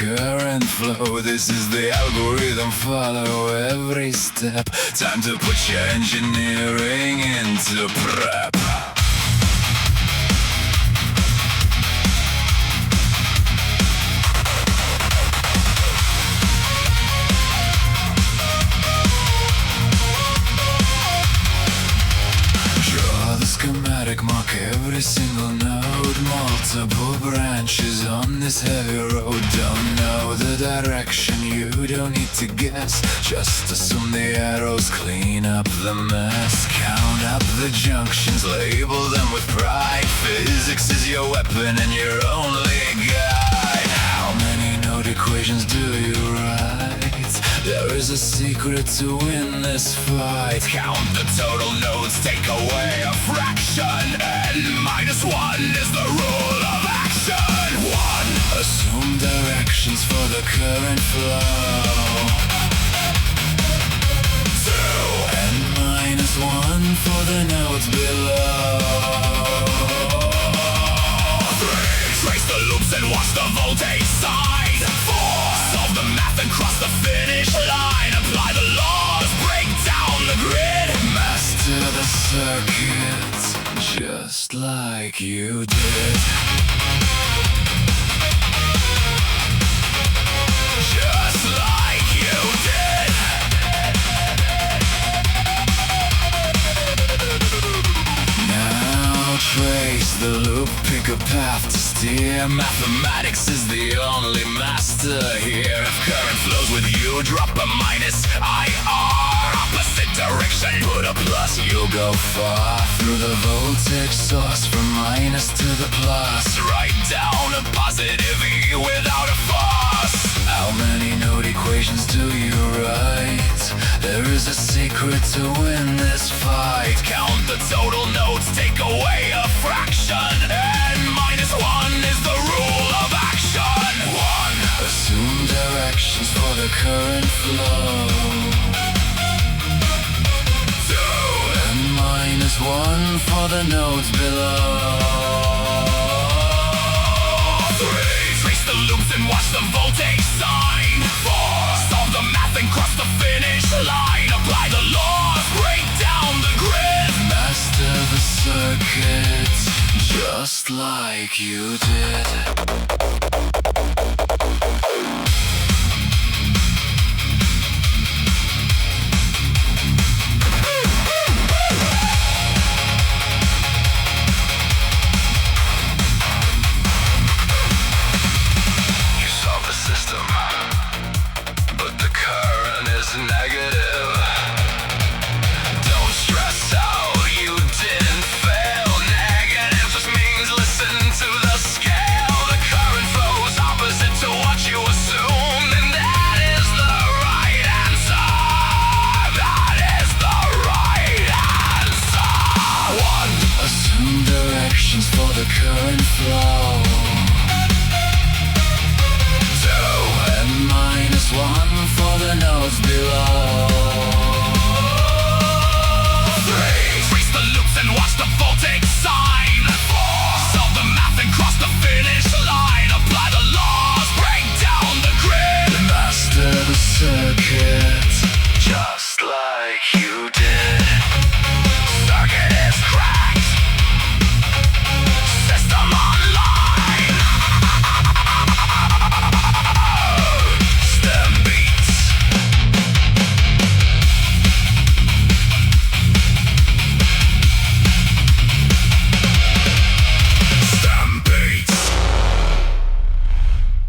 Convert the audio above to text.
current flow. This is the algorithm, follow every step. Time to put your engineering into prep. Schematic, mark every single node. Multiple branches on this heavy road. Don't know the direction, you don't need to guess. Just assume the arrows clean up the mess. Count up the junctions, label them with pride. Physics is your weapon and your only guide. How many node equations do you write? There is a secret to win this fight. Count the total nodes, take away a fraction. N-1 is the rule of action. 1. Assume directions for the current flow. 2. N-1 for the nodes below. 3. Trace the loops and watch the voltage sign. 4. Solve the math and cross the finish line. Apply the laws, break down the grid. Master the circuit, just like you did. Just like you did. Now trace the loop, pick a path to steer. Mathematics is the only master here. If current flows with you, drop a minus IR. Opposite direction, put a plus, you'll go far. Through the voltage source, from minus to the plus. Write down a positive E without a fuss. How many node equations do you write? There is a secret to win this fight. Count the total nodes, take away a fraction. N-1 is the rule of action. 1. Assume directions for the current flow. 2. N-1 for the nodes below. 3. Trace the loops and watch the voltage sign. 4. Solve the math and cross the finish line. Apply the laws, break down the grid. Master the circuit, just like you did.